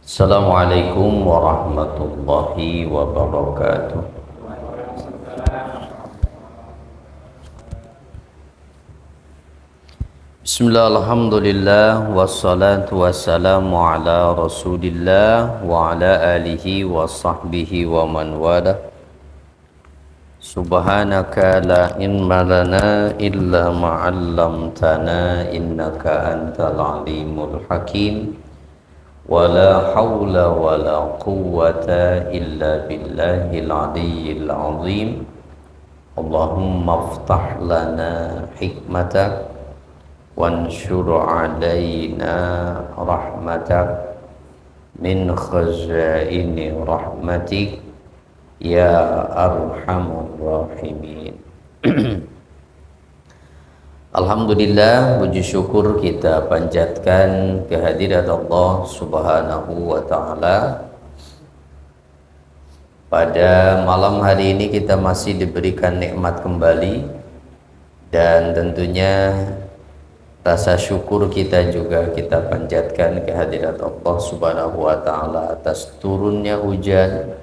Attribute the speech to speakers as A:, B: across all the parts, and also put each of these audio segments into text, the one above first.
A: Assalamualaikum warahmatullahi wabarakatuh. Bismillah, alhamdulillah, wassalatu wassalamu ala rasulillah wa ala alihi wa sahbihi wa man wala. Subhanaka la ilma lana illa ma'allamtana innaka antal alimul hakim. Wala hawla wala quwwata illa billahil aliyyil azim. Allahumma aftah lana hikmatak wanshur alaina rahmatak min khazaini rahmatik ya arhamar rahimin. Alhamdulillah, puji syukur kita panjatkan kehadirat Allah Subhanahu wa Ta'ala. Pada malam hari ini kita masih diberikan nikmat kembali, dan tentunya rasa syukur kita juga kita panjatkan kehadirat Allah Subhanahu wa Ta'ala atas turunnya hujan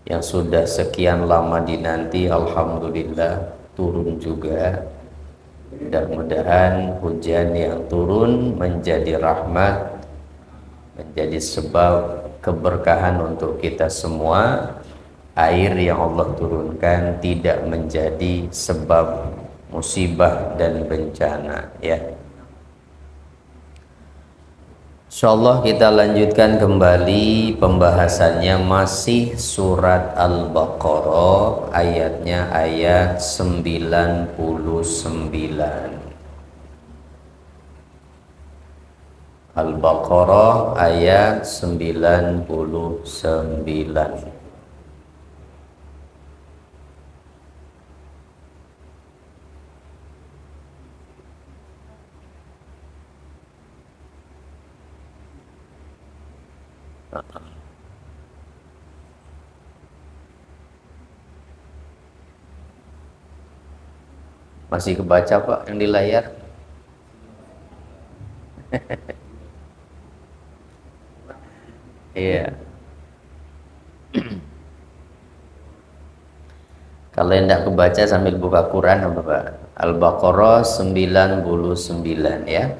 A: yang sudah sekian lama dinanti. Alhamdulillah turun juga. Mudah-mudahan hujan yang turun menjadi rahmat, menjadi sebab keberkahan untuk kita semua. Air yang Allah turunkan tidak menjadi sebab musibah dan bencana, ya. Insyaallah kita lanjutkan kembali pembahasannya, masih surat Al-Baqarah, ayatnya ayat 99. Al-Baqarah ayat 99. Masih kebaca Pak yang di layar? Iya. Kalau yang tidak kebaca sambil buka Quran apa Pak? Al-Baqarah 99 ya.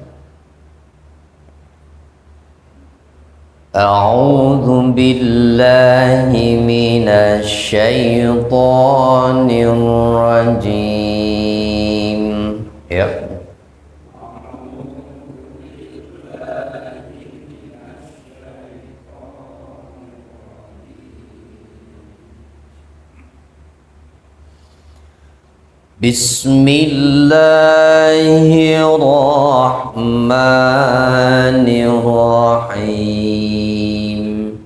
A: A'udzu billahi minasy syaithanir rajim. Ya. Bismillahirrahmanirrahim.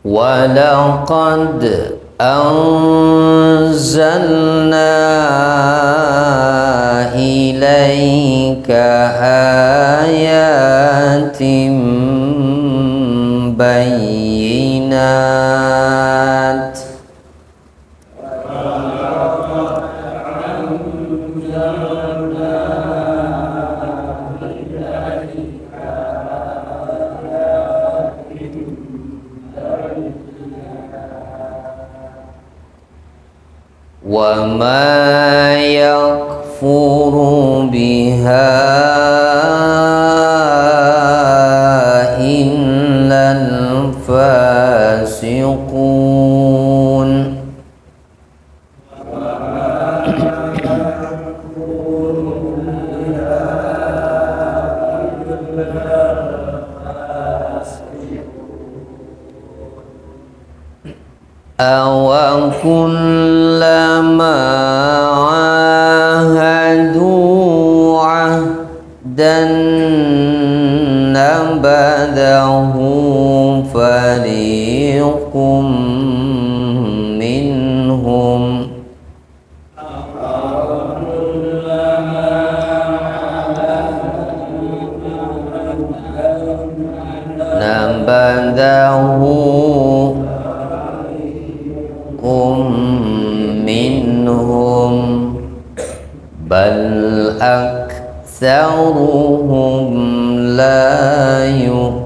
A: Walaqad anzalna ilaika ayatin bayyinat wa ma yakfuru biha illal fasiqun. Awa kullama ahadu ahdan nabadahu fariqum minhum nabadahu منهم بل أكثرهم لا يؤمنون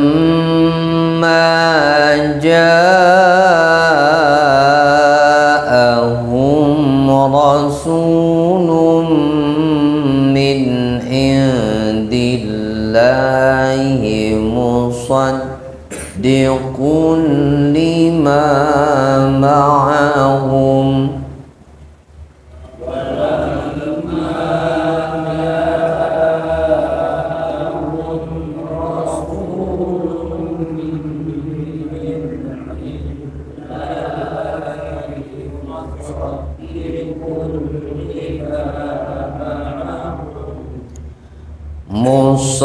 A: ولما جاءهم رسول من عند الله مصدق لما معهم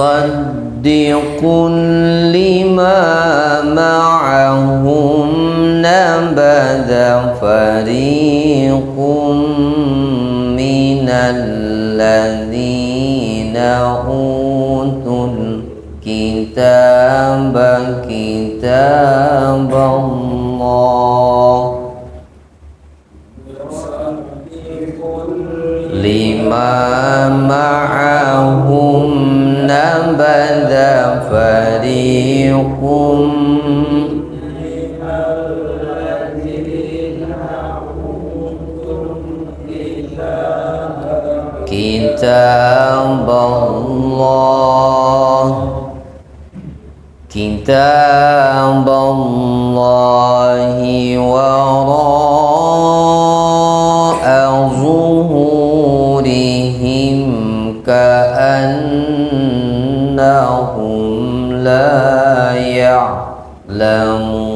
A: مصدق لما معهم نبذ فريق من الذين أوتوا الكتاب كتاب الله لما معهم نبذ فريق كتاب الله وراء ظهورهم كأنهم لا يعلمون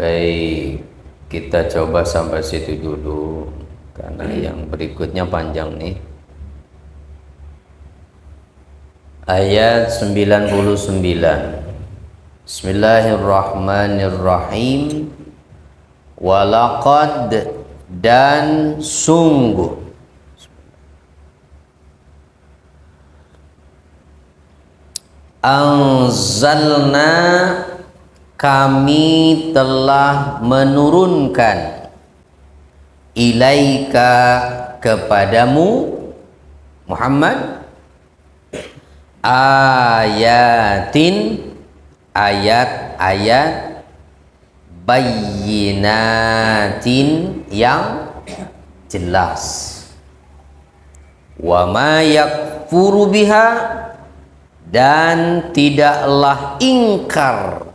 A: Baik, kita coba sampai situ dulu karena yang berikutnya panjang nih. Ayat 99. Bismillahirrahmanirrahim. Walaqad dan sungguh anzalna kami telah menurunkan ilaika kepadamu Muhammad ayatin ayat-ayat bayyinatin yang jelas wa ma yakfuru biha dan tidaklah ingkar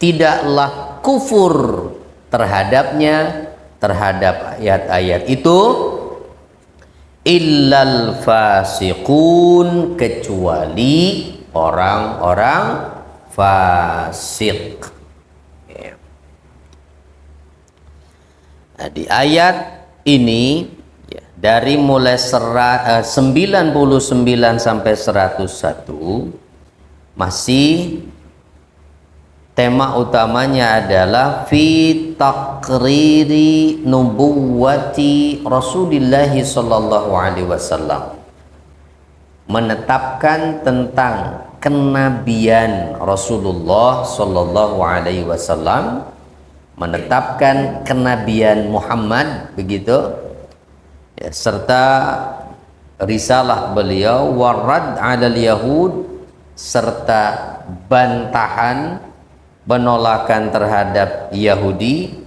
A: tidaklah kufur terhadapnya terhadap ayat-ayat itu illal fasiqun kecuali orang-orang fasik. Nah, di ayat ini ya, dari mulai 99 sampai 101 masih tema utamanya adalah fi taqriri nubuwwati Rasulullah sallallahu alaihi wasallam, menetapkan tentang kenabian Rasulullah sallallahu alaihi wasallam, menetapkan kenabian Muhammad begitu ya, serta risalah beliau warad 'alal yahud serta bantahan penolakan terhadap Yahudi,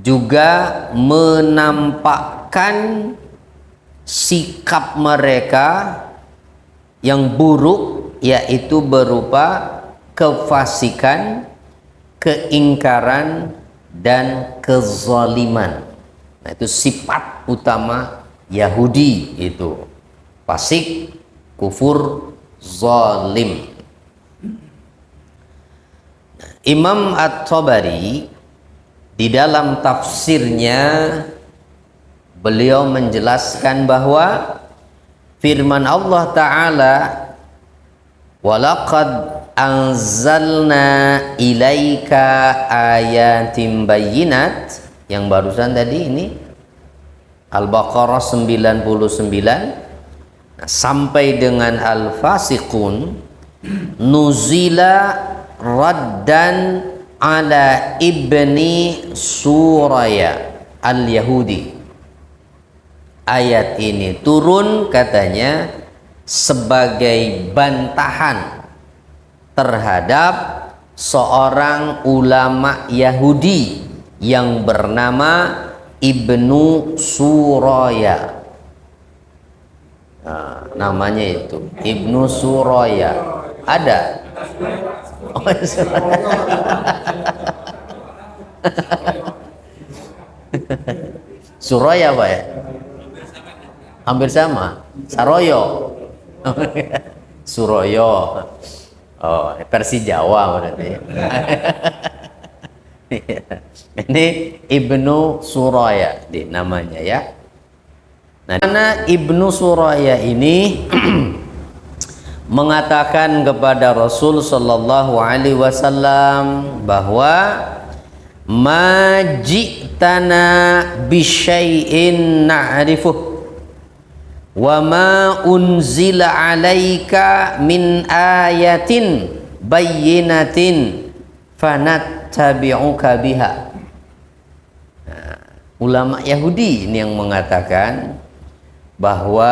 A: juga menampakkan sikap mereka yang buruk, yaitu berupa kefasikan, keingkaran, dan kezaliman. Nah, itu sifat utama Yahudi, itu fasik, kufur, zalim. Imam At-Tabari di dalam tafsirnya beliau menjelaskan bahwa firman Allah Ta'ala, walaqad anzalna ilaika ayatin bayyinat, yang barusan tadi ini Al-Baqarah 99 sampai dengan Al-Fasiqun, nuzila raddan ala ibni Suraya al-Yahudi. Ayat ini turun katanya sebagai bantahan terhadap seorang ulama Yahudi yang bernama Ibnu Suraya. Nah, namanya itu Ibnu Suraya. Ada? Oh, Suraya Pak ya? Hampir sama. Saroyo. Suroyo. Oh, versi Jawa berarti. Ini Ibnu Suraya di namanya ya. Nah, karena Ibnu Suraya ini mengatakan kepada Rasul sallallahu alaihi wasallam bahwa majitana bisyai'in na'rifuh wa ma unzila alaika min ayatin bayyinatin fanattabi'uka biha. Nah, ulama Yahudi ini yang mengatakan bahwa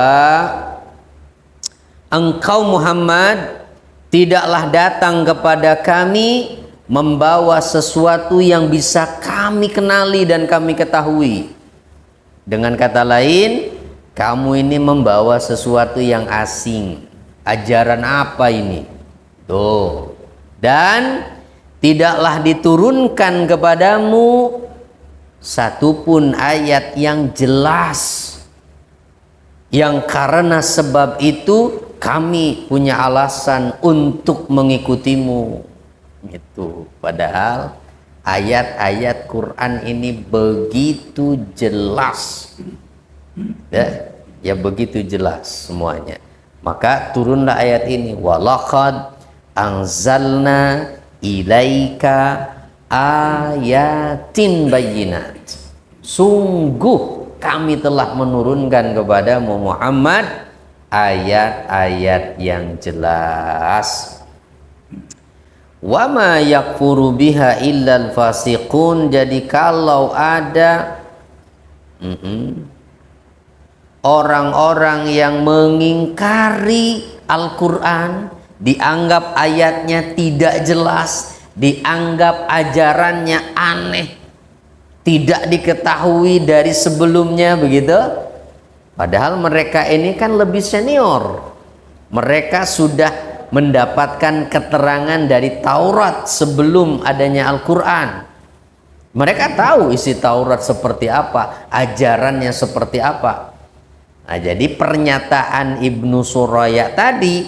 A: engkau Muhammad tidaklah datang kepada kami membawa sesuatu yang bisa kami kenali dan kami ketahui. Dengan kata lain, kamu ini membawa sesuatu yang asing. Ajaran apa ini? Tuh. Dan tidaklah diturunkan kepadamu satupun ayat yang jelas, yang karena sebab itu kami punya alasan untuk mengikutimu. Itu padahal ayat-ayat Quran ini begitu jelas ya begitu jelas semuanya. Maka turunlah ayat ini, walaqad anzalna ilaika ayatin bayyinat, sungguh kami telah menurunkan kepadamu Muhammad ayat-ayat yang jelas. Wa ma yakfuru biha illal fasiqun. Jadi kalau ada orang-orang yang mengingkari Al-Quran, dianggap ayatnya tidak jelas, dianggap ajarannya aneh, tidak diketahui dari sebelumnya, begitu. Padahal mereka ini kan lebih senior. Mereka sudah mendapatkan keterangan dari Taurat sebelum adanya Al-Quran. Mereka tahu isi Taurat seperti apa, ajarannya seperti apa. Nah, jadi pernyataan Ibnu Suraya tadi,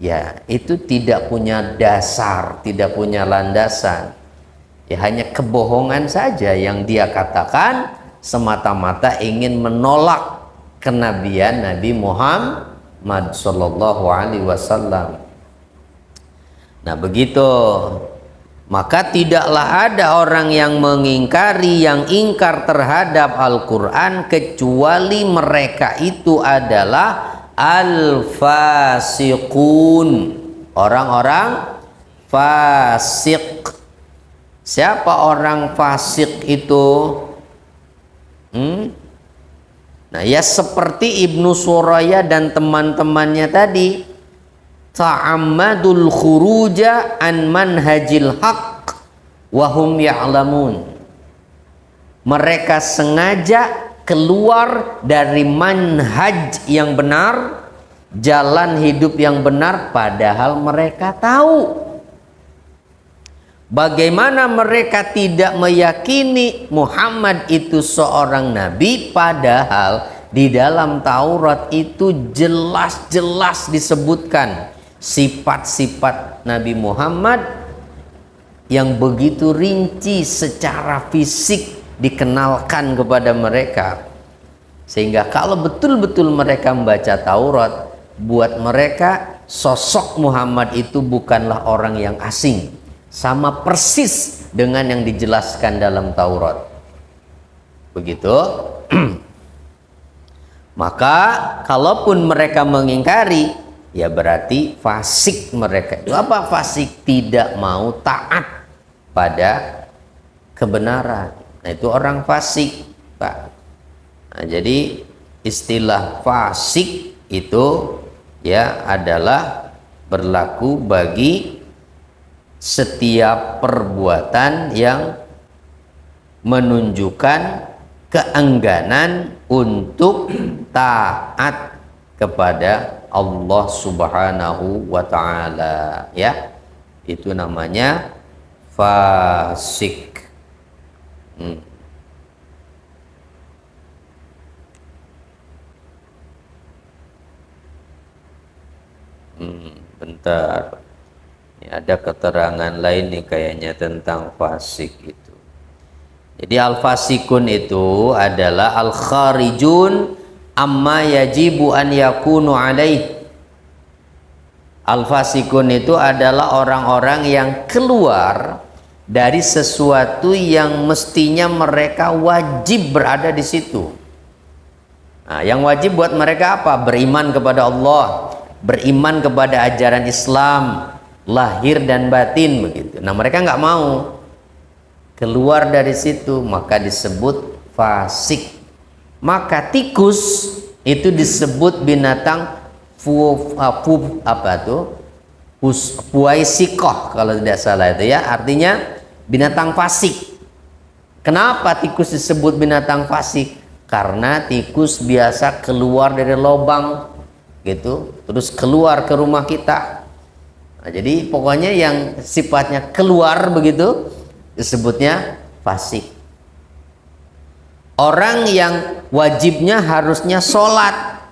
A: ya itu tidak punya dasar, tidak punya landasan. Ya hanya kebohongan saja yang dia katakan, semata-mata ingin menolak kenabian Nabi Muhammad sallallahu alaihi wasallam. Nah begitu, maka tidaklah ada orang yang mengingkari, yang ingkar terhadap Al-Quran kecuali mereka itu adalah al-fasiqun, orang-orang fasik. Siapa orang fasik itu? Nah ya seperti Ibnu Suraya dan teman-temannya tadi, ta'ammadul khuruja an manhajil haq wahum ya'lamun. Mereka sengaja keluar dari manhaj yang benar, jalan hidup yang benar, padahal mereka tahu. Bagaimana mereka tidak meyakini Muhammad itu seorang nabi, padahal di dalam Taurat itu jelas-jelas disebutkan sifat-sifat Nabi Muhammad yang begitu rinci secara fisik dikenalkan kepada mereka, sehingga kalau betul-betul mereka membaca Taurat, buat mereka sosok Muhammad itu bukanlah orang yang asing, sama persis dengan yang dijelaskan dalam Taurat. Begitu. Maka kalaupun mereka mengingkari, ya berarti fasik mereka. Itu apa fasik? Tidak mau taat pada kebenaran. Nah, itu orang fasik, Pak. Nah, jadi istilah fasik itu ya adalah berlaku bagi setiap perbuatan yang menunjukkan keengganan untuk taat kepada Allah Subhanahu wa ta'ala, ya. Itu namanya fasik. Bentar. Ini ada keterangan lain nih kayaknya tentang fasik itu. Jadi al-fasikun itu adalah al-kharijun amma yajibu an yakunu alaih. Al-fasikun itu adalah orang-orang yang keluar dari sesuatu yang mestinya mereka wajib berada di situ. Nah, yang wajib buat mereka apa? Beriman kepada Allah, beriman kepada ajaran Islam, lahir dan batin, begitu. Nah, mereka nggak mau keluar dari situ, maka disebut fasik. Maka tikus itu disebut binatang puaisikoh kalau tidak salah itu, ya, artinya binatang fasik. Kenapa tikus disebut binatang fasik? Karena tikus biasa keluar dari lubang gitu, terus keluar ke rumah kita. Nah, jadi pokoknya yang sifatnya keluar begitu disebutnya fasik. Orang yang wajibnya harusnya sholat,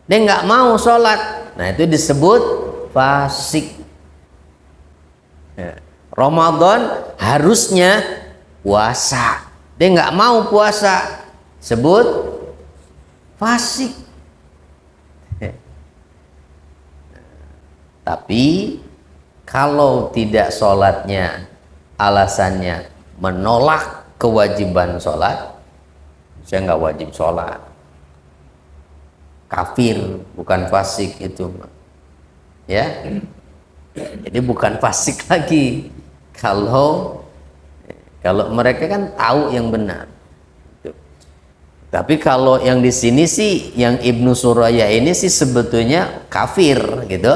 A: dia nggak mau sholat, nah itu disebut fasik. Ya. Ramadan harusnya puasa, dia nggak mau puasa, sebut fasik. Tapi kalau tidak sholatnya alasannya menolak kewajiban sholat, saya nggak wajib sholat, kafir, bukan fasik itu, ya. Jadi bukan fasik lagi kalau mereka kan tahu yang benar. Tapi kalau yang di sini sih, yang Ibnu Suraya ini sih sebetulnya kafir gitu.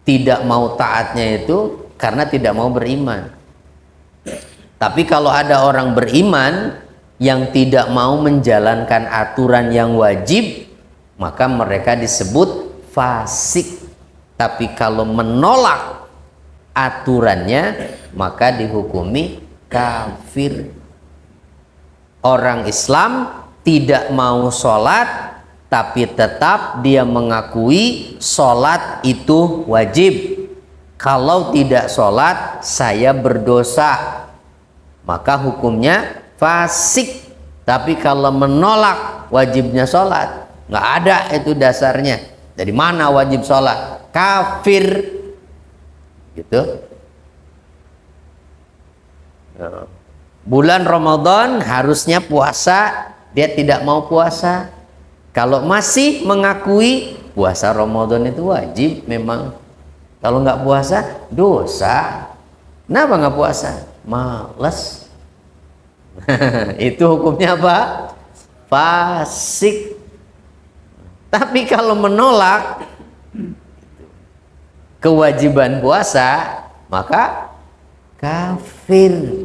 A: Tidak mau taatnya itu karena tidak mau beriman. Tapi kalau ada orang beriman yang tidak mau menjalankan aturan yang wajib, maka mereka disebut fasik. Tapi kalau menolak aturannya, maka dihukumi kafir. Orang Islam tidak mau sholat, tapi tetap dia mengakui sholat itu wajib. Kalau tidak sholat, saya berdosa, maka hukumnya fasik. Tapi kalau menolak wajibnya sholat, nggak ada itu dasarnya. Dari mana wajib sholat? Kafir, gitu. Bulan Ramadan harusnya puasa, dia tidak mau puasa. Kalau masih mengakui puasa Ramadan itu wajib, memang kalau nggak puasa dosa. Kenapa nggak puasa? Males. Itu hukumnya apa? Fasik. Tapi kalau menolak kewajiban puasa, maka kafir.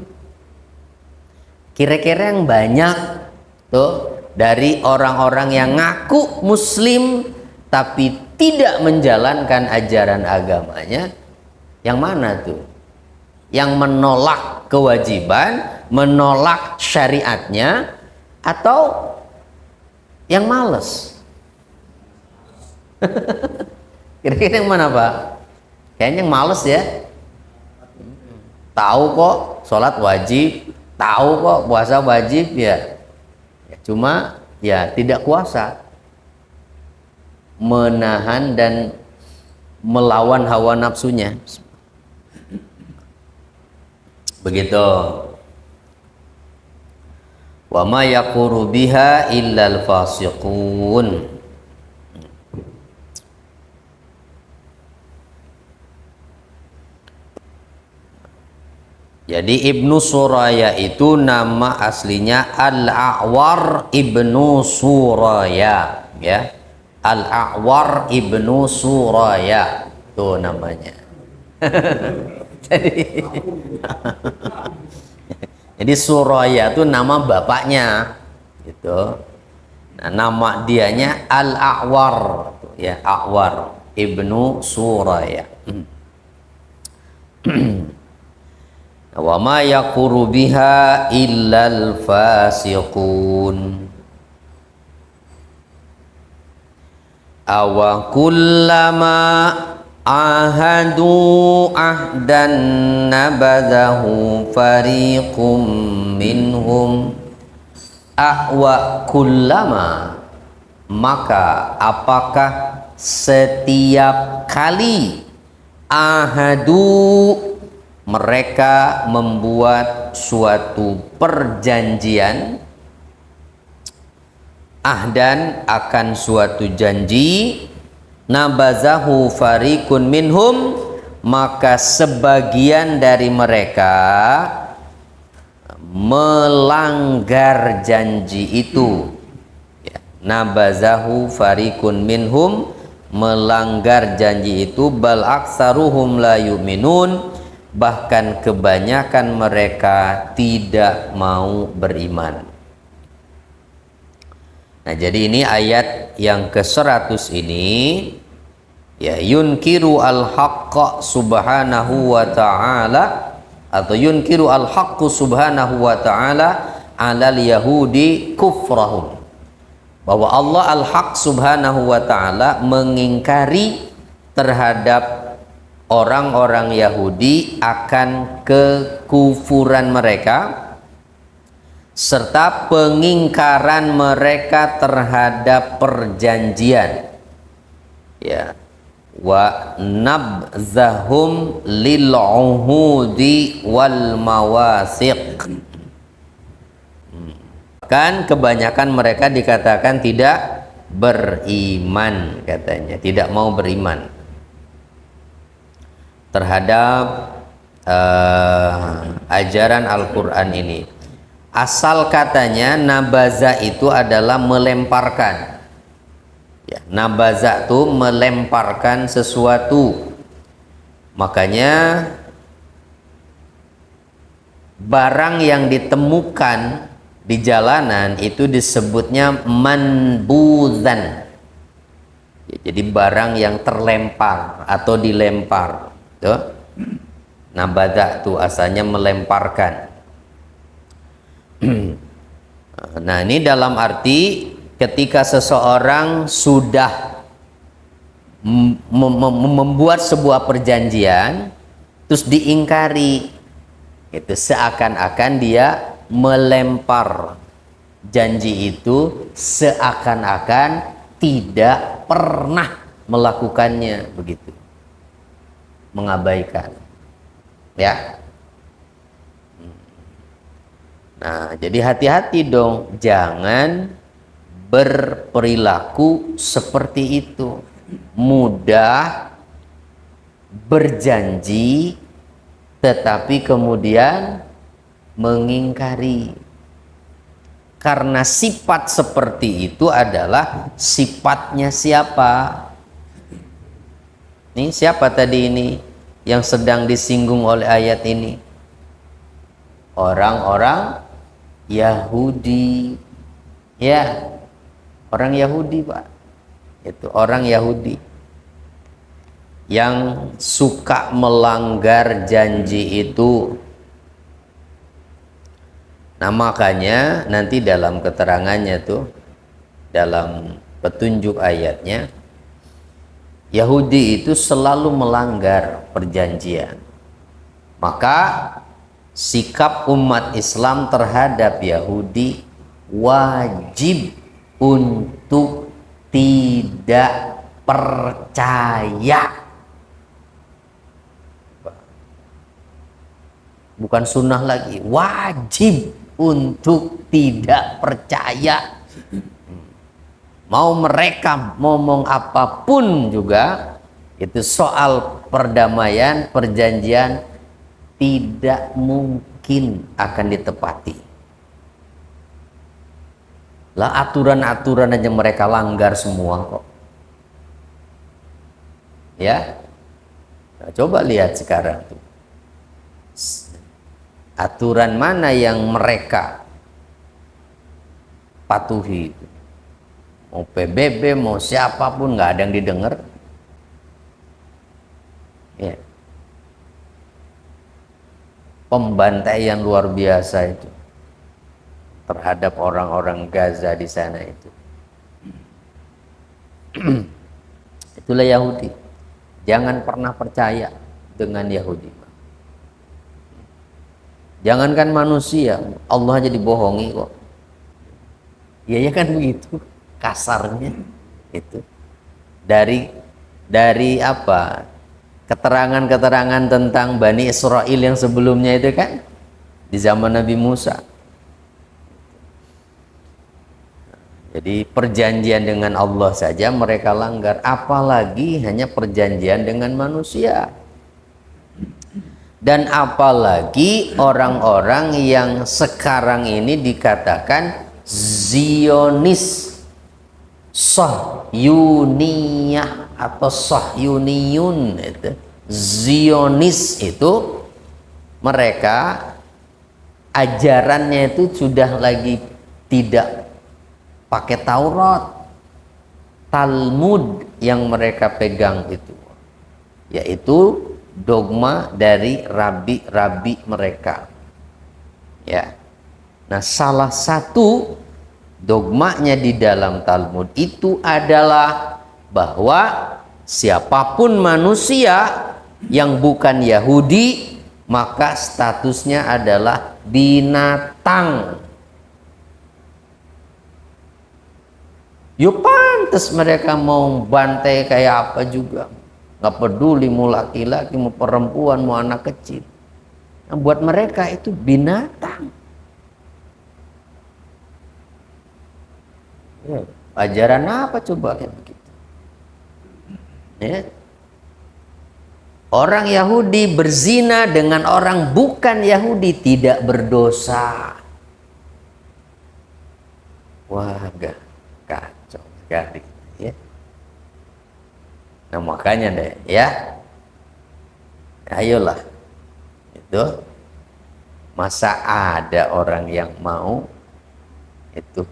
A: Kira-kira yang banyak tuh dari orang-orang yang ngaku muslim tapi tidak menjalankan ajaran agamanya, yang mana tuh? Yang menolak kewajiban, menolak syariatnya, atau yang males? Kira-kira yang mana, Pak? Kayaknya males ya. Tahu kok sholat wajib, tahu kok puasa wajib ya. Cuma ya tidak kuasa menahan dan melawan hawa nafsunya. Begitu. Wa ma yaquru biha illal fasiqun. Jadi Ibnu Suraya itu nama aslinya Al-A'war Ibnu Suraya, ya. Al-A'war Ibnu Suraya itu namanya. Jadi Suraya itu nama bapaknya gitu. Nah, nama dianya Al-A'war ya, A'war Ibnu Suraya. Wa ma yaquru biha illal fasiqun. Awa kullama ahadu ahdan nabadahu fariqum minhum. Awa kullama, maka apakah setiap kali ahadu mereka membuat suatu perjanjian, ahdan akan suatu janji, nabazahu farikun minhum, maka sebagian dari mereka melanggar janji itu. Ya, nabazahu farikun minhum, melanggar janji itu. Bal aksaruhum la yu'minun, bahkan kebanyakan mereka tidak mau beriman. Nah, jadi ini ayat yang ke-100 ini ya, yunkiru al-haqqa subhanahu wa ta'ala, atau yunkiru al-haqqu subhanahu wa ta'ala alal yahudi kufrahum, bahwa Allah al-haq subhanahu wa ta'ala mengingkari terhadap orang-orang Yahudi akan kekufuran mereka serta pengingkaran mereka terhadap perjanjian, ya. Wa nabzahum lil uhudi wal mawasiq. Kan kebanyakan mereka dikatakan tidak beriman, katanya tidak mau beriman terhadap ajaran Al-Quran ini. Asal katanya nabaza itu adalah melemparkan, ya, nabaza itu melemparkan sesuatu. Makanya barang yang ditemukan di jalanan itu disebutnya manbuzan, ya, jadi barang yang terlempar atau dilempar. Tuh. Nabaza itu asalnya melemparkan. Nah, ini dalam arti ketika seseorang sudah membuat sebuah perjanjian terus diingkari, itu seakan-akan dia melempar janji itu, seakan-akan tidak pernah melakukannya, begitu, mengabaikan, ya. Nah, jadi hati-hati dong, jangan berperilaku seperti itu, mudah berjanji tetapi kemudian mengingkari. Karena sifat seperti itu adalah sifatnya siapa? Ini siapa tadi ini yang sedang disinggung oleh ayat ini? Orang-orang Yahudi, ya, orang Yahudi, Pak. Itu orang Yahudi yang suka melanggar janji itu. Nah, makanya nanti dalam keterangannya tuh, dalam petunjuk ayatnya, Yahudi itu selalu melanggar perjanjian. Maka sikap umat Islam terhadap Yahudi wajib untuk tidak percaya. Bukan sunnah lagi, wajib untuk tidak percaya. Mau mereka ngomong apapun juga, itu soal perdamaian, perjanjian tidak mungkin akan ditepati. Lah aturan-aturan aja mereka langgar semua kok. Ya, nah, coba lihat sekarang tuh. Aturan mana yang mereka patuhi itu? Mau PBB, mau siapapun nggak ada yang didengar. Ya. Pembantaian luar biasa itu terhadap orang-orang Gaza di sana itu. Itulah Yahudi. Jangan pernah percaya dengan Yahudi. Jangankan manusia, Allah aja dibohongi kok. Ya kan begitu kasarnya itu. Dari apa? Keterangan-keterangan tentang Bani Israel yang sebelumnya itu kan di zaman Nabi Musa. Jadi perjanjian dengan Allah saja mereka langgar, apalagi hanya perjanjian dengan manusia. Dan apalagi orang-orang yang sekarang ini dikatakan Zionis, Sahyuniyah atau Sahyuniyun itu. Zionis itu mereka ajarannya itu sudah lagi tidak pakai Taurat, Talmud yang mereka pegang itu, yaitu dogma dari rabi-rabi mereka. Ya. Nah, salah satu dogmanya di dalam Talmud itu adalah bahwa siapapun manusia yang bukan Yahudi maka statusnya adalah binatang. Yo pantas mereka mau bantai kayak apa juga. Nggak peduli mau laki-laki, mau perempuan, mau anak kecil. Nah, buat mereka itu binatang. Ya, ajaran apa coba kayak begitu? Ya. Orang Yahudi berzina dengan orang bukan Yahudi tidak berdosa. Wah, kacau sekali. Ya. Nah makanya deh ya, ayolah itu, masa ada orang yang mau itu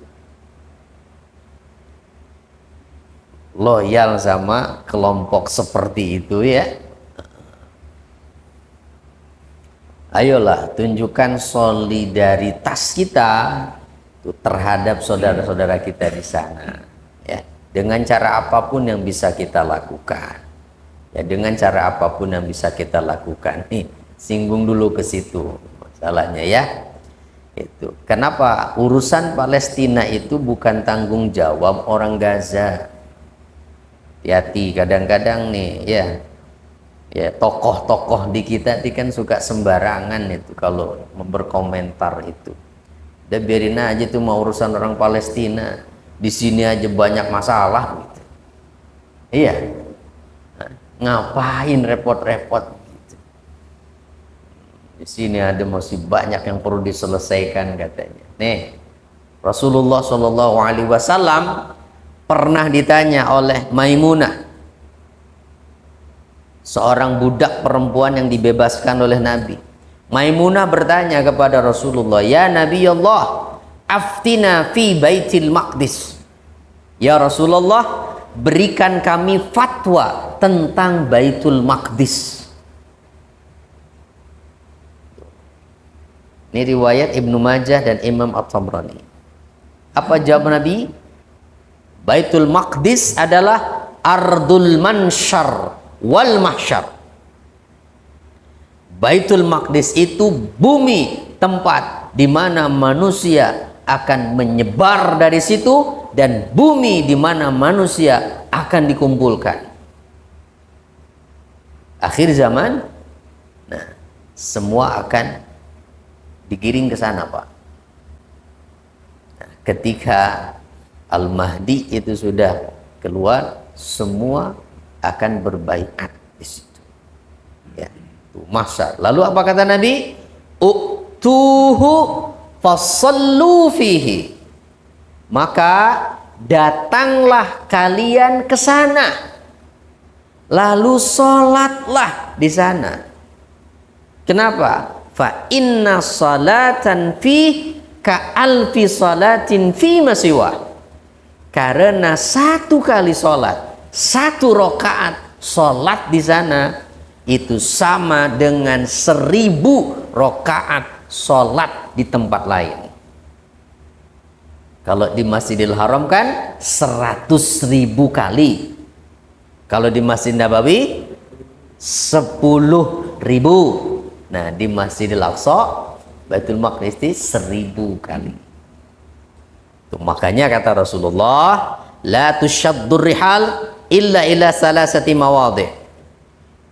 A: loyal sama kelompok seperti itu ya. Ayolah tunjukkan solidaritas kita terhadap saudara-saudara kita di sana ya, dengan cara apapun yang bisa kita lakukan ya, dengan cara apapun yang bisa kita lakukan. Nih singgung dulu ke situ masalahnya ya. Itu kenapa urusan Palestina itu bukan tanggung jawab orang Gaza. Hati-hati kadang-kadang nih ya tokoh-tokoh di kita ini kan suka sembarangan itu kalau berkomentar itu. Udah biarin aja tuh mau urusan orang Palestina, di sini aja banyak masalah gitu. Iya, nah, ngapain repot-repot gitu. Di sini ada masih banyak yang perlu diselesaikan katanya. Nih Rasulullah SAW pernah ditanya oleh Maimunah, seorang budak perempuan yang dibebaskan oleh Nabi. Maimunah bertanya kepada Rasulullah, ya Nabi Allah, aftina fi Baitil Maqdis. Ya Rasulullah, berikan kami fatwa tentang Baitul Maqdis. Ini riwayat Ibnu Majah dan Imam At-Tabrani. Apa jawab Nabi? Baitul Maqdis adalah ardul mansyar wal mahsyar. Baitul Maqdis itu bumi, tempat di mana manusia akan menyebar dari situ, dan bumi di mana manusia akan dikumpulkan. Akhir zaman, nah, semua akan digiring ke sana, Pak. Nah, ketika Al-Mahdi itu sudah keluar, semua akan berbaiat di situ. Ya, itu mahsyar. Lalu apa kata Nabi? Utuhu fasallu fihi. Maka datanglah kalian ke sana, lalu sholatlah di sana. Kenapa? Fa inna salatan fi ka alfi salatin fi masiwa. Karena satu kali sholat, satu rakaat sholat di sana itu sama dengan 1000 rakaat sholat di tempat lain. Kalau di Masjidil Haram kan 100.000 kali. Kalau di Masjid Nabawi 10.000. Nah, di Masjidil Aqsa, Baitul Maqdis 1000 kali. Tuh, makanya kata Rasulullah, la tusyaddur rihal illa ila salasati mawadhi.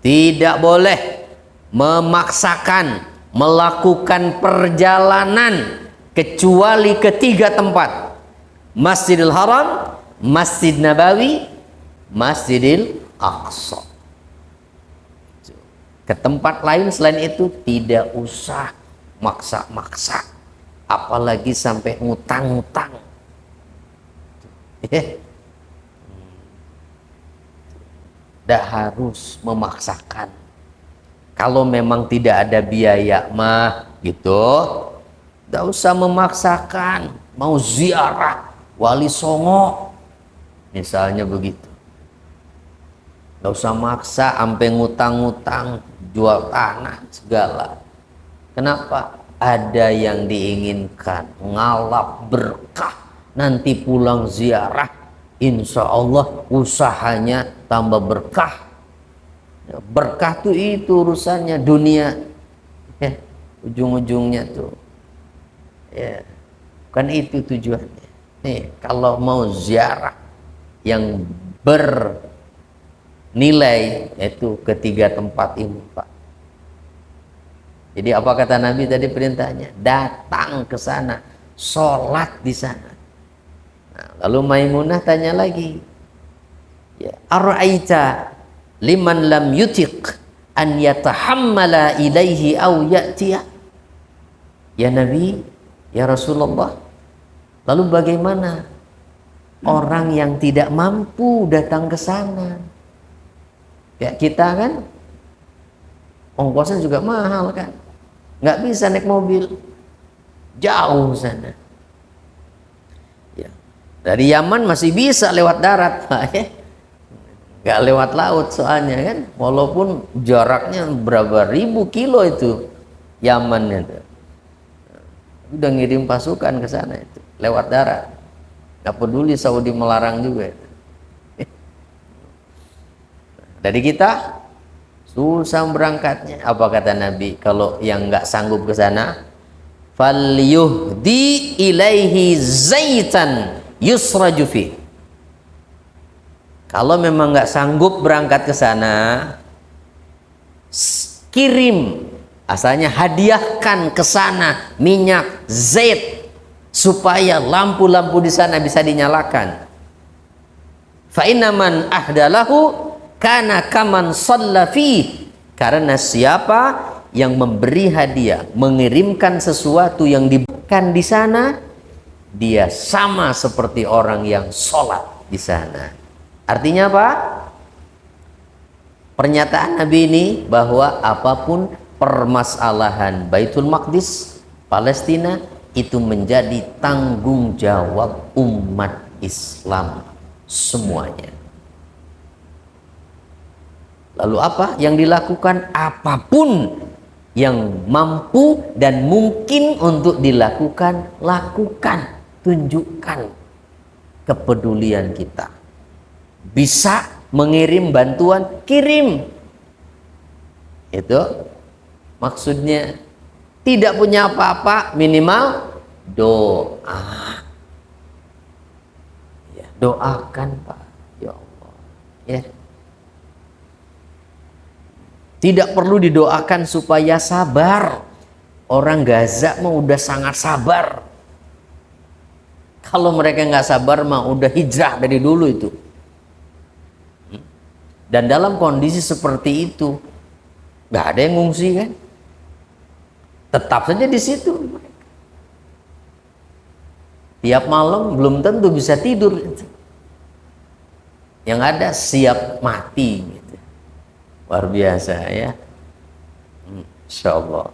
A: Tidak boleh memaksakan melakukan perjalanan kecuali ke 3 tempat: Masjidil Haram, Masjid Nabawi, Masjidil Aqsa. Ke tempat lain selain itu tidak usah maksa-maksa, apalagi sampai ngutang-ngutang. Tidak harus memaksakan. Kalau memang tidak ada biaya mah gitu, tidak usah memaksakan. Mau ziarah Wali Songo misalnya begitu, tidak usah maksa sampai ngutang-ngutang, jual tanah segala. Kenapa? Ada yang diinginkan, ngalap berkah, nanti pulang ziarah insya Allah usahanya tambah berkah. Berkah tuh itu urusannya dunia, ujung-ujungnya tuh, ya, bukan itu tujuannya. Nih, kalau mau ziarah yang bernilai itu ke 3 tempat ini, Pak. Jadi apa kata Nabi tadi perintahnya? Datang ke sana, sholat di sana. Nah, lalu Maimunah tanya lagi, ya, ara'aita liman lam yutiq an yatahammala ilaihi aw ya'tiya. Ya Nabi, ya Rasulullah, lalu bagaimana orang yang tidak mampu datang ke sana? Ya, kita kan ongkosnya juga mahal kan, nggak bisa naik mobil jauh sana. Ya, dari Yaman masih bisa lewat darat, Pak, ya. Nggak lewat laut soalnya kan, walaupun jaraknya berapa ribu kilo itu Yaman itu. Udah ngirim pasukan ke sana itu lewat darat, nggak peduli Saudi melarang juga itu. Dari kita susah berangkatnya. Apa kata Nabi? Kalau yang nggak sanggup ke sana, falyuhdi ilaihi zaitan yusraju fi. Kalau memang nggak sanggup berangkat ke sana, kirim, asalnya hadiahkan ke sana minyak zait supaya lampu-lampu di sana bisa dinyalakan. Fa inna man ahdalahu kana kaman shalla fi. Karena siapa yang memberi hadiah, mengirimkan sesuatu yang diberikan di sana, dia sama seperti orang yang sholat di sana. Artinya apa? Pernyataan Nabi ini bahwa apapun permasalahan Baitul Maqdis, Palestina, itu menjadi tanggung jawab umat Islam semuanya. Lalu apa yang dilakukan? Apapun yang mampu dan mungkin untuk dilakukan, lakukan. Tunjukkan kepedulian kita. Bisa mengirim bantuan, kirim. Itu maksudnya. Tidak punya apa-apa, minimal doa. Ya, doakan Pak, ya Allah. Ya. Tidak perlu didoakan supaya sabar. Orang Gaza mah udah sangat sabar. Kalau mereka nggak sabar mah udah hijrah dari dulu itu. Dan dalam kondisi seperti itu, nggak ada yang ngungsi kan? Tetap saja di situ. Tiap malam belum tentu bisa tidur. Yang ada siap mati. Gitu. Luar biasa ya. Insya Allah.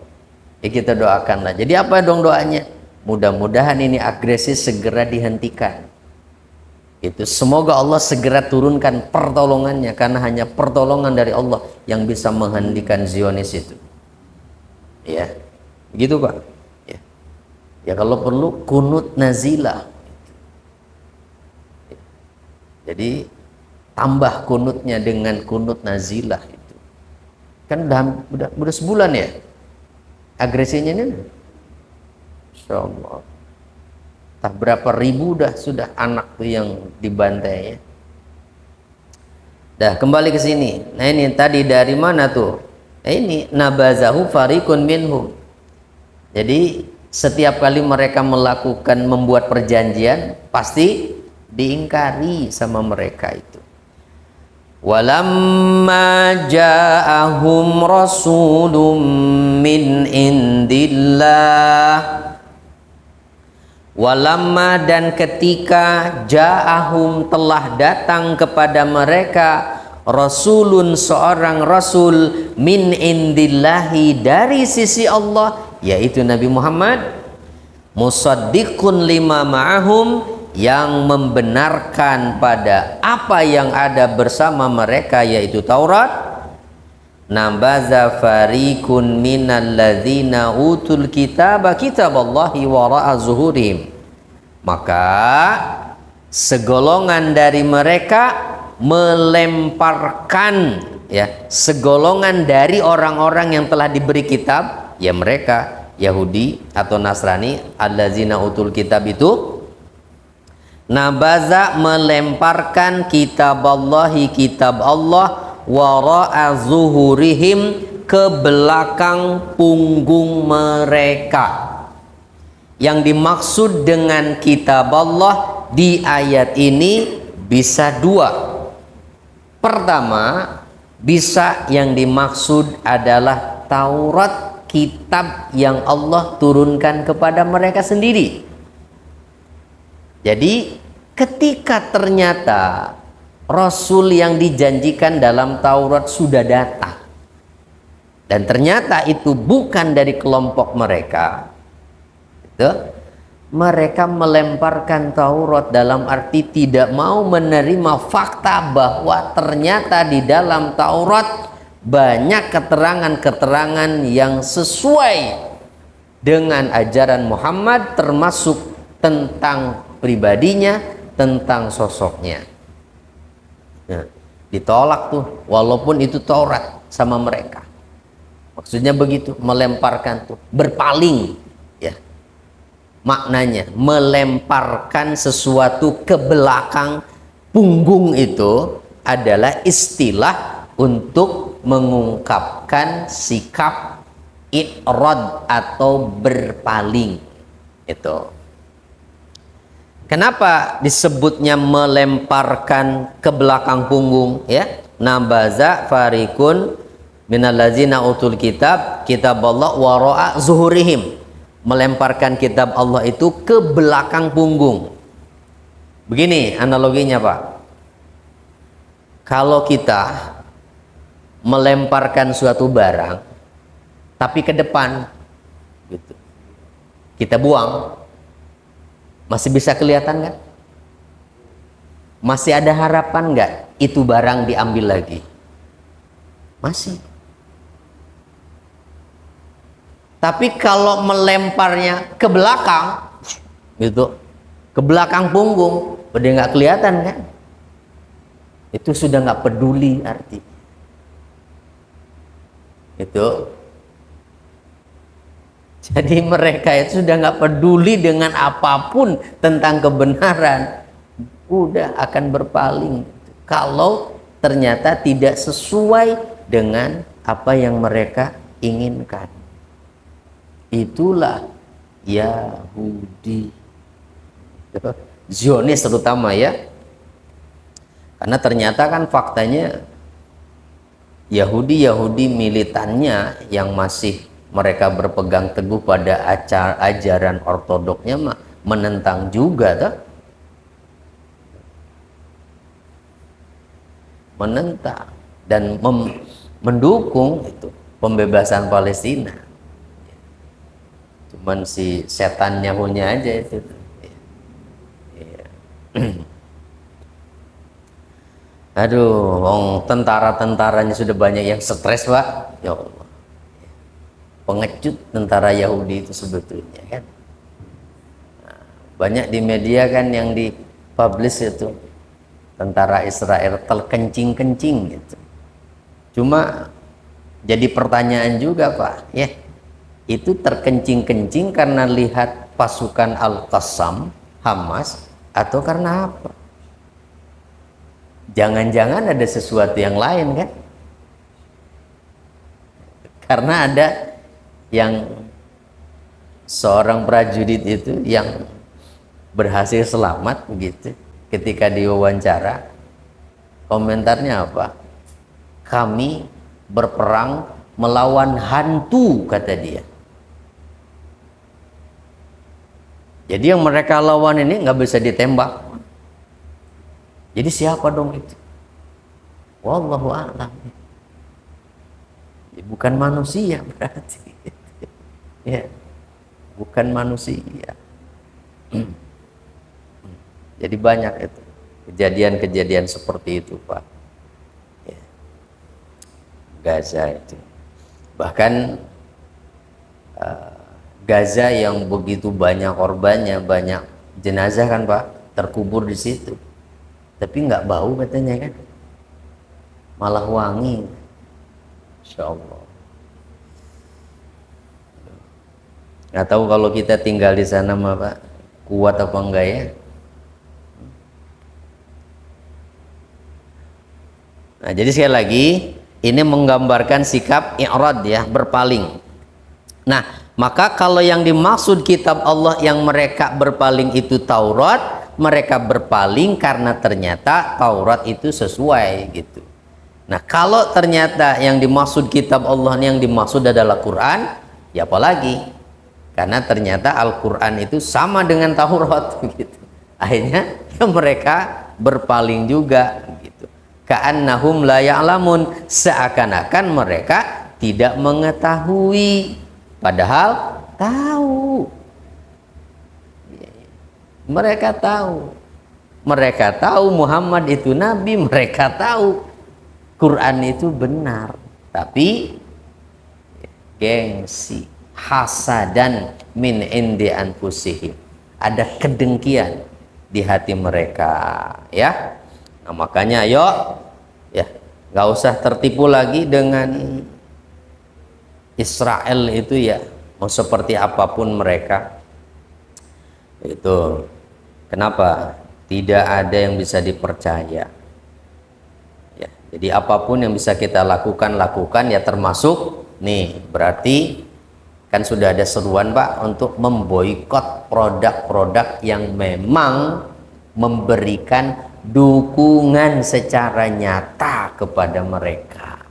A: Ya kita doakanlah. Jadi apa dong doanya? Mudah-mudahan ini agresi segera dihentikan. Itu semoga Allah segera turunkan pertolongannya, karena hanya pertolongan dari Allah yang bisa menghentikan Zionis itu. Ya. Begitu Pak ya. Ya kalau perlu kunut nazilah. Jadi tambah kunutnya dengan kunut nazilah itu. Kan udah sebulan ya agresinya ini. Insyaallah. Tak berapa ribu sudah anak tuh yang dibantai ya. Dah kembali ke sini. Nah ini tadi dari mana tuh? Nah ini nabazahu farikun minhum. Jadi setiap kali mereka membuat perjanjian pasti diingkari sama mereka itu. Walamma ja'ahum rasulun min indillah. Walamma dan ketika ja'ahum telah datang kepada mereka rasulun seorang rasul min indillahi dari sisi Allah, yaitu Nabi Muhammad, musaddiqun lima ma'ahum, yang membenarkan pada apa yang ada bersama mereka, yaitu Taurat. Nabaza farikun minal ladzina utul kitaba kitaballahi wara'a zuhurihim. Maka segolongan dari mereka melemparkan, ya, segolongan dari orang-orang yang telah diberi kitab, ya mereka Yahudi atau Nasrani, allazina utul kitab itu, nabaza melemparkan kitaballahi, kitab Allah, wara'a zuhurihim, ke belakang punggung mereka. Yang dimaksud dengan kitab Allah di ayat ini bisa dua. Pertama, bisa yang dimaksud adalah Taurat, kitab yang Allah turunkan kepada mereka sendiri. Jadi ketika ternyata Rasul yang dijanjikan dalam Taurat sudah datang dan ternyata itu bukan dari kelompok mereka, itu mereka melemparkan Taurat dalam arti tidak mau menerima fakta bahwa ternyata di dalam Taurat banyak keterangan-keterangan yang sesuai dengan ajaran Muhammad, termasuk tentang pribadinya, tentang sosoknya. Nah, ditolak tuh, walaupun itu Taurat sama mereka. Maksudnya begitu, melemparkan tuh, berpaling, ya. Maknanya melemparkan sesuatu ke belakang punggung itu adalah istilah untuk mengungkapkan sikap i'rad atau berpaling. Itu. Kenapa disebutnya melemparkan ke belakang punggung, ya? Nabaza farikun minallazina utul kitab kitaballah wara'a zuhurihim. Melemparkan kitab Allah itu ke belakang punggung. Begini analoginya, Pak. Kalau kita melemparkan suatu barang tapi ke depan gitu, kita buang, masih bisa kelihatan nggak? Masih ada harapan nggak itu barang diambil lagi? Masih. Tapi kalau melemparnya ke belakang gitu, ke belakang punggung, udah nggak kelihatan kan? Itu sudah nggak peduli arti. Itu. Jadi mereka itu sudah nggak peduli dengan apapun tentang kebenaran. Udah akan berpaling. Kalau ternyata tidak sesuai dengan apa yang mereka inginkan. Itulah Yahudi, Zionis terutama ya. Karena ternyata kan faktanya Yahudi militannya yang masih mereka berpegang teguh pada ajaran ortodoknya mah menentang juga tuh. Menentang dan mendukung itu pembebasan Palestina. Cuman si setannya punya aja itu. Ya. Aduh, tentara-tentaranya sudah banyak yang stres, Pak. Ya Allah. Pengecut tentara Yahudi itu sebetulnya kan. Nah, banyak di media kan yang dipublish itu tentara Israel terkencing-kencing gitu. Cuma jadi pertanyaan juga, Pak, ya. Itu terkencing-kencing karena lihat pasukan Al-Qassam, Hamas, atau karena apa? Jangan-jangan ada sesuatu yang lain kan? Karena ada yang seorang prajurit itu yang berhasil selamat begitu, ketika diwawancara komentarnya apa? Kami berperang melawan hantu, kata dia. Jadi yang mereka lawan ini nggak bisa ditembak. Jadi siapa dong itu? Wallahu a'lam. Ya, bukan manusia berarti. Ya, bukan manusia. Jadi banyak itu kejadian-kejadian seperti itu, Pak. Ya. Gaza itu. Bahkan Gaza yang begitu banyak korbannya, banyak jenazah kan, Pak, terkubur di situ. Tapi nggak bau katanya kan, malah wangi. Insya Allah. Nggak tahu kalau kita tinggal di sana mah, Pak, kuat apa enggak ya? Nah, jadi sekali lagi ini menggambarkan sikap i'rad ya, berpaling. Nah, maka kalau yang dimaksud kitab Allah yang mereka berpaling itu Taurat, mereka berpaling karena ternyata Taurat itu sesuai gitu. Nah, kalau ternyata yang dimaksud kitab Allah yang dimaksud adalah Quran, ya apalagi? Karena ternyata Al-Quran itu sama dengan Taurat gitu. Akhirnya ya mereka berpaling juga gitu. Ka'annahum la ya'lamun, seakan-akan mereka tidak mengetahui, padahal tahu. Mereka tahu. Mereka tahu Muhammad itu nabi, mereka tahu Quran itu benar, tapi gengsi, hasadan min indi anfusihim, ada kedengkian di hati mereka ya. Nah, makanya ayo ya, nggak usah tertipu lagi dengan Israel itu ya, mau seperti apapun mereka itu. Kenapa? Tidak ada yang bisa dipercaya ya. Jadi apapun yang bisa kita lakukan ya, termasuk nih, berarti kan sudah ada seruan, Pak, untuk memboikot produk-produk yang memang memberikan dukungan secara nyata kepada mereka.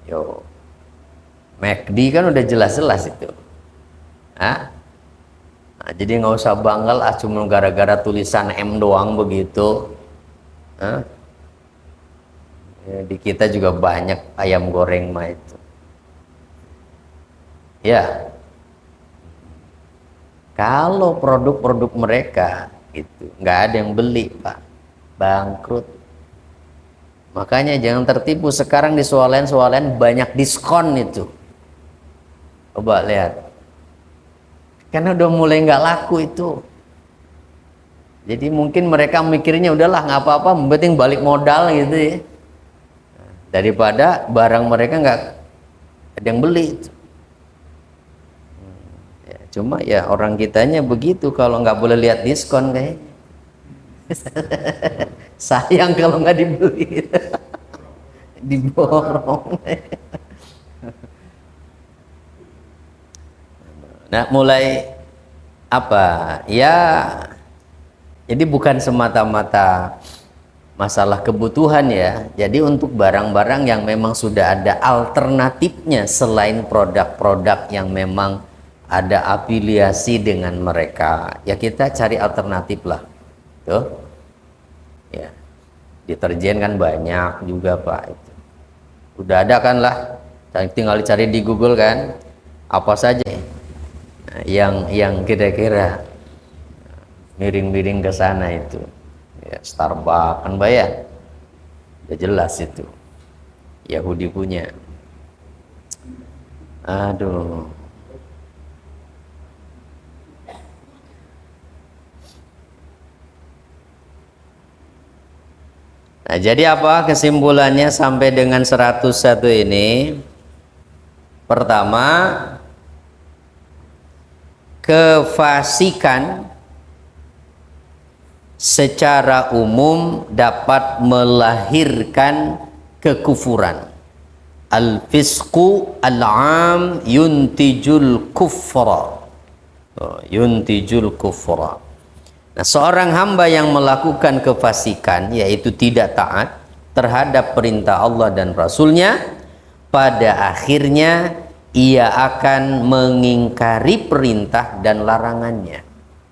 A: Yo, McD kan udah jelas-jelas itu. Nah, jadi nggak usah banggal cuma gara-gara tulisan M doang begitu. Ya, di kita juga banyak ayam goreng mah itu. Ya, kalau produk-produk mereka itu nggak ada yang beli, Pak, bangkrut. Makanya jangan tertipu, sekarang di swalayan banyak diskon itu. Coba lihat, karena udah mulai nggak laku itu. Jadi mungkin mereka mikirnya udahlah nggak apa-apa, penting balik modal gitu ya, daripada barang mereka nggak ada yang beli. Ya, cuma ya orang kitanya begitu, kalau nggak boleh lihat diskon kayak sayang kalau nggak dibeli. Diborong. Nah, mulai apa ya, jadi bukan semata-mata masalah kebutuhan ya, jadi untuk barang-barang yang memang sudah ada alternatifnya selain produk-produk yang memang ada afiliasi dengan mereka, ya kita cari alternatif lah tuh ya. Deterjen kan banyak juga Pak, itu udah ada kan lah, tinggal dicari di Google kan apa saja yang kira-kira miring-miring ke sana itu ya. Starbucks kan bayar, udah jelas itu Yahudi punya. Aduh, nah jadi apa kesimpulannya sampai dengan 101 ini? Pertama, kefasikan secara umum dapat melahirkan kekufuran. Al-fisqu al-am yuntijul kufra. Yuntijul kufra. Nah, seorang hamba yang melakukan kefasikan, yaitu tidak taat terhadap perintah Allah dan Rasulnya, pada akhirnya ia akan mengingkari perintah dan larangannya.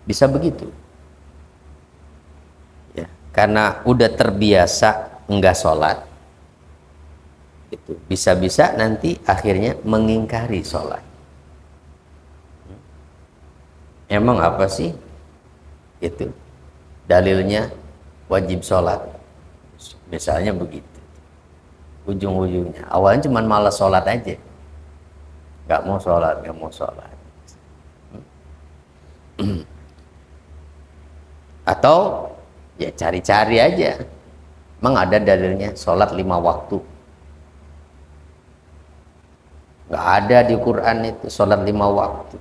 A: Bisa begitu ya, karena udah terbiasa enggak sholat, itu bisa-bisa nanti akhirnya mengingkari sholat. Emang apa sih itu dalilnya wajib sholat, misalnya begitu, ujung-ujungnya awalnya cuma malas sholat aja, nggak mau sholat. Atau ya cari-cari aja, emang ada dalilnya sholat 5 waktu, nggak ada di Quran itu sholat 5 waktu.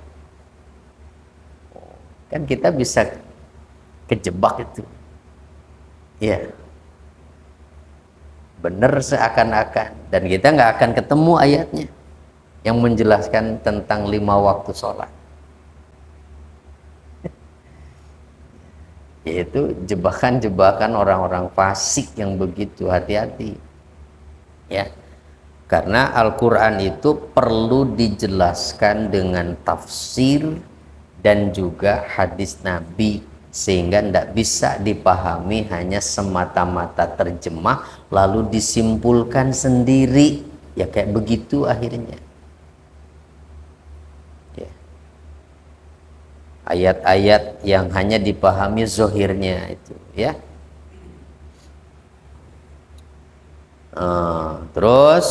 A: Kan kita bisa kejebak itu ya, bener seakan-akan, dan kita nggak akan ketemu ayatnya yang menjelaskan tentang 5 waktu sholat. Yaitu jebakan-jebakan orang-orang fasik yang begitu. Hati-hati ya, karena Al-Quran itu perlu dijelaskan dengan tafsir dan juga hadis Nabi, sehingga tidak bisa dipahami hanya semata-mata terjemah lalu disimpulkan sendiri ya, kayak begitu akhirnya. Ayat-ayat yang hanya dipahami zohirnya itu ya. Terus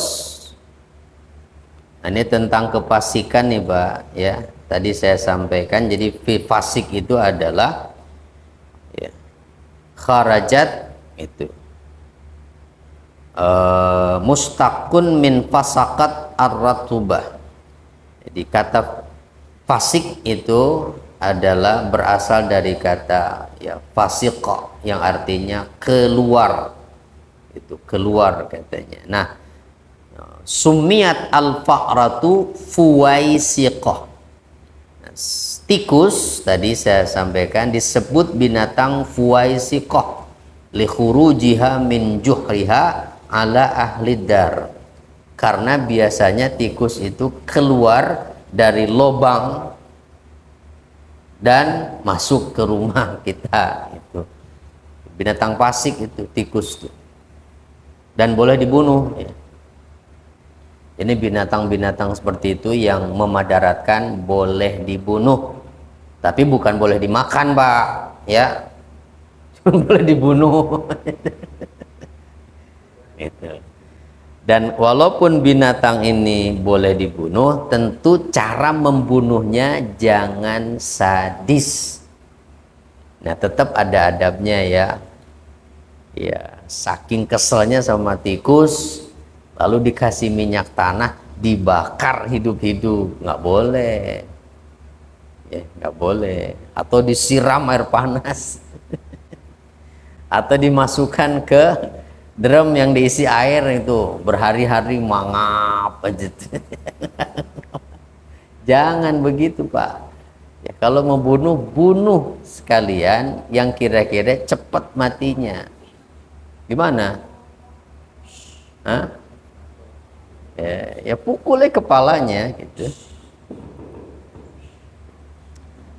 A: ini tentang kefasikan nih Pak ya, tadi saya sampaikan. Jadi fasik itu adalah ya, kharajat itu mustaqun min fasakat ar-ratubah. Jadi kata fasik itu adalah berasal dari kata ya fasiqa, yang artinya keluar, itu keluar katanya. Nah, sumiat al-fa'ratu fuwaisiqah. Tikus tadi saya sampaikan disebut binatang fuwaisiqah li khurujiha min juhriha ala ahli dar, karena biasanya tikus itu keluar dari lubang dan masuk ke rumah kita. Itu binatang fasik itu tikus tuh, dan boleh dibunuh ya. Ini binatang-binatang seperti itu yang memadaratkan boleh dibunuh, tapi bukan boleh dimakan Pak ya, cuma boleh dibunuh. Itu. Dan walaupun binatang ini boleh dibunuh, tentu cara membunuhnya jangan sadis Nah, tetap ada adabnya ya. Ya, saking keselnya sama tikus, lalu dikasih minyak tanah, dibakar hidup-hidup, nggak boleh. Ya, nggak boleh. Atau disiram air panas, atau dimasukkan ke drum yang diisi air itu berhari-hari mangap aja. Jangan begitu, Pak. Ya, kalau mau bunuh, bunuh sekalian yang kira-kira cepat matinya. Gimana? Hah? Ya pukulnya kepalanya gitu.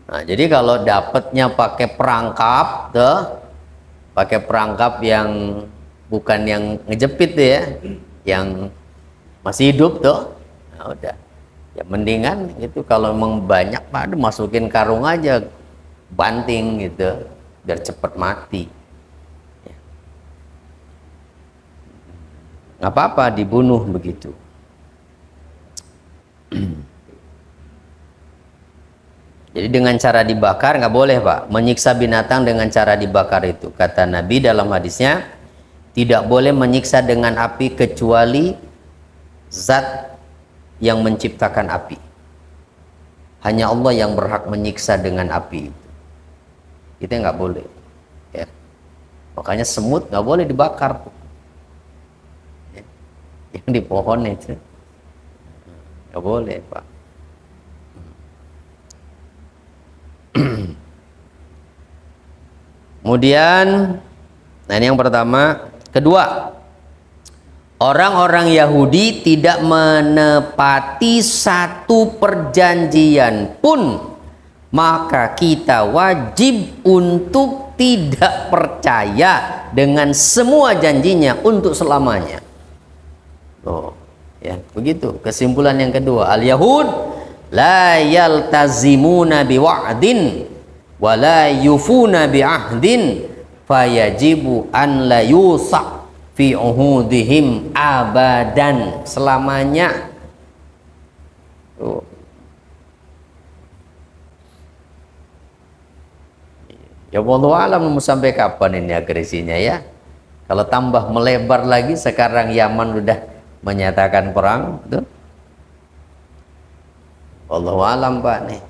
A: Nah, jadi kalau dapatnya pakai perangkap tuh, pakai perangkap yang bukan yang ngejepit tuh ya, yang masih hidup tuh, nah udah. Ya mendingan itu kalau memang banyak, Pak, masukin karung aja, banting gitu, biar cepat mati. Nggak apa-apa dibunuh begitu. Jadi dengan cara dibakar nggak boleh, Pak. Menyiksa binatang dengan cara dibakar itu, kata Nabi dalam hadisnya, tidak boleh menyiksa dengan api kecuali zat yang menciptakan api. Hanya Allah yang berhak menyiksa dengan api itu. Kita nggak boleh. Ya. Makanya semut nggak boleh dibakar. Ya. Yang di pohon itu nggak boleh, Pak. Kemudian, nah ini yang pertama. Kedua, orang-orang Yahudi tidak menepati satu perjanjian pun, maka kita wajib untuk tidak percaya dengan semua janjinya untuk selamanya. Oh, ya, begitu. Kesimpulan yang kedua, al-Yahud la yaltazimuna biwa'din wa la yufuna bi'ahdin fayajibu an la yusa' fi uhudihim abadan, selamanya. Oh. Ya wallahu alam mau sampai kapan ini agresinya ya. Kalau tambah melebar lagi, sekarang Yaman udah menyatakan perang tuh. Wallahu alam, Pak, nih.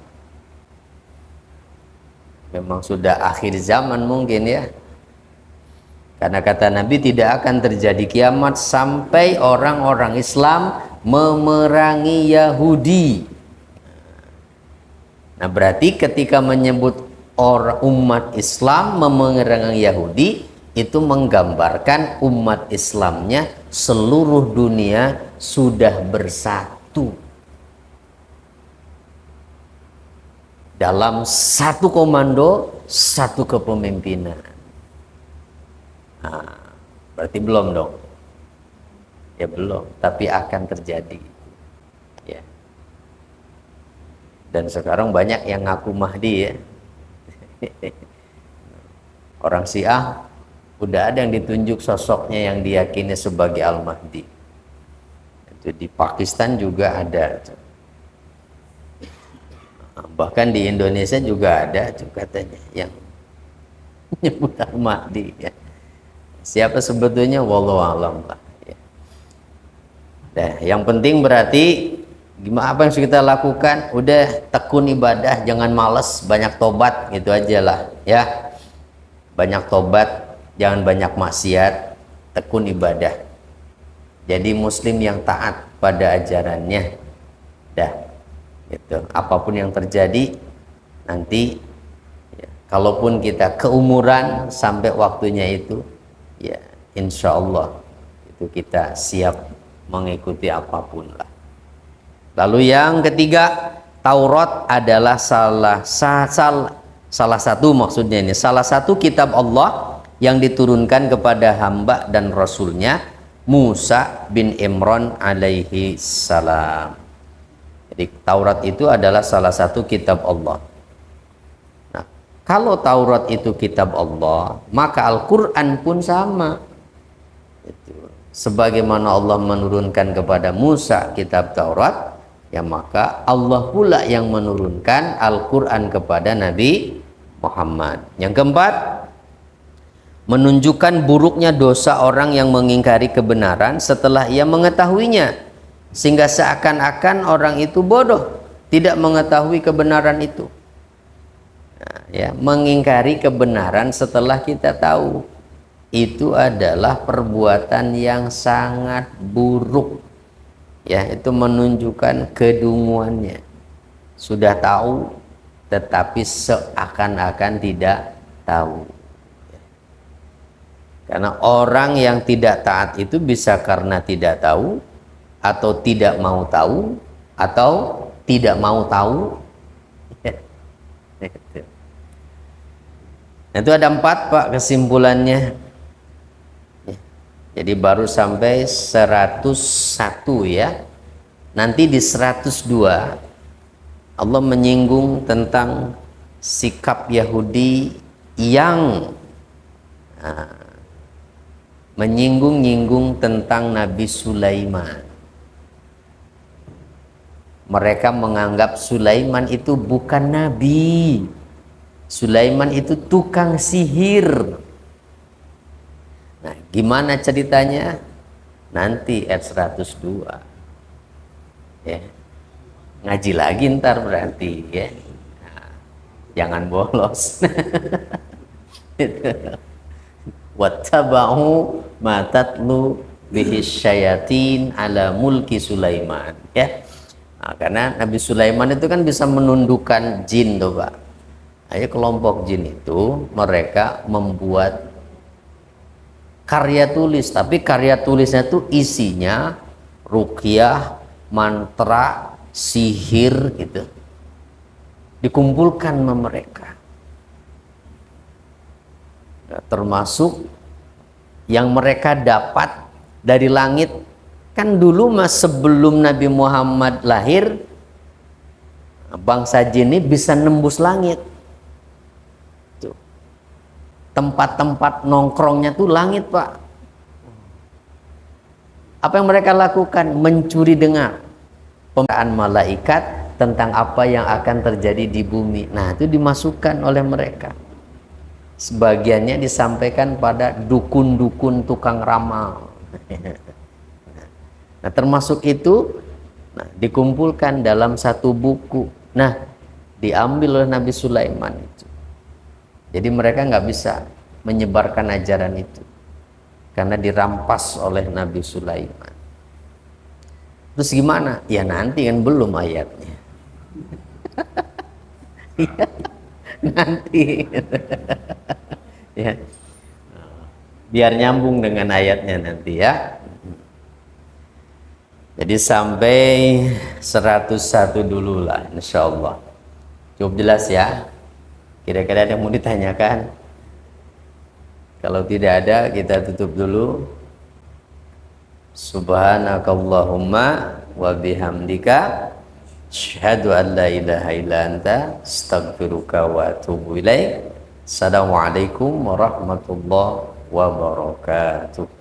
A: Memang sudah akhir zaman mungkin ya. Karena kata Nabi tidak akan terjadi kiamat sampai orang-orang Islam memerangi Yahudi. Nah, berarti ketika menyebut orang umat Islam memerangi Yahudi, itu menggambarkan umat Islamnya seluruh dunia sudah bersatu dalam satu komando, satu kepemimpinan. Nah, berarti belum dong? Ya belum, tapi akan terjadi. Ya. Dan sekarang banyak yang ngaku Mahdi ya. Orang Syiah udah ada yang ditunjuk sosoknya yang diyakini sebagai Al-Mahdi. Itu di Pakistan juga ada. Bahkan di Indonesia juga ada tuh katanya yang menyebut Al-Mahdi ya. Siapa sebetulnya wallahu alam lah ya. Nah, yang penting berarti gimana, apa yang harus kita lakukan? Udah tekun ibadah, jangan males, banyak tobat gitu aja lah ya. Banyak tobat, jangan banyak maksiat, tekun ibadah. Jadi muslim yang taat pada ajarannya. Dah. Gitu. Apapun yang terjadi nanti ya, kalaupun kita keumuran sampai waktunya itu ya insya Allah itu kita siap mengikuti apapun lah. Lalu yang ketiga, Taurat adalah salah satu, maksudnya ini salah satu kitab Allah yang diturunkan kepada hamba dan rasulnya Musa bin Imran alaihi salam. Jadi Taurat itu adalah salah satu kitab Allah. Nah, kalau Taurat itu kitab Allah, maka Al-Quran pun sama. Sebagaimana Allah menurunkan kepada Musa kitab Taurat, ya maka Allah pula yang menurunkan Al-Quran kepada Nabi Muhammad. Yang keempat, menunjukkan buruknya dosa orang yang mengingkari kebenaran setelah ia mengetahuinya, sehingga seakan-akan orang itu bodoh, tidak mengetahui kebenaran itu. Nah, ya, mengingkari kebenaran setelah kita tahu itu adalah perbuatan yang sangat buruk. Ya, itu menunjukkan kedunguannya. Sudah tahu tetapi seakan-akan tidak tahu. Karena orang yang tidak taat itu bisa karena tidak tahu, atau tidak mau tahu, atau tidak mau tahu. Itu ada 4 Pak kesimpulannya. Jadi baru sampai 101 ya. Nanti di 102 Allah menyinggung tentang sikap Yahudi yang menyinggung-nyinggung tentang Nabi Sulaiman. Mereka menganggap Sulaiman itu bukan nabi. Sulaiman itu tukang sihir. Nah, gimana ceritanya? Nanti ayat 102. Ya. Ngaji lagi ntar berarti ya. Nah, jangan bolos. Wattaba'u ma tatlu bihi syayatin ala mulki Sulaiman ya. Nah, karena Nabi Sulaiman itu kan bisa menundukkan jin tuh Pak. Ayo kelompok jin itu mereka membuat karya tulis, tapi karya tulisnya itu isinya ruqyah, mantra, sihir gitu. Dikumpulkan sama mereka. Nah, termasuk yang mereka dapat dari langit. Kan dulu mas sebelum Nabi Muhammad lahir, bangsa jin ini bisa nembus langit. Tempat-tempat nongkrongnya tuh langit Pak. Apa yang mereka lakukan? Mencuri dengar pembicaraan malaikat tentang apa yang akan terjadi di bumi. Nah, itu dimasukkan oleh mereka. Sebagiannya disampaikan pada dukun-dukun tukang ramal. Nah, termasuk itu dikumpulkan dalam satu buku. Nah, diambil oleh Nabi Sulaiman itu. Jadi mereka nggak bisa menyebarkan ajaran itu karena dirampas oleh Nabi Sulaiman. Terus gimana? Ya nanti kan belum ayatnya. Nanti ya, biar nyambung dengan ayatnya nanti ya. Jadi sampai 101 dulu lah insya Allah. Cukup jelas ya. Kira-kira ada yang mau ditanyakan? Kalau tidak ada, kita tutup dulu. Subhanakallahumma wa bihamdika asyhadu an la ilaha illa anta astaghfiruka wa atubu ilaik. Assalamualaikum warahmatullahi wabarakatuh.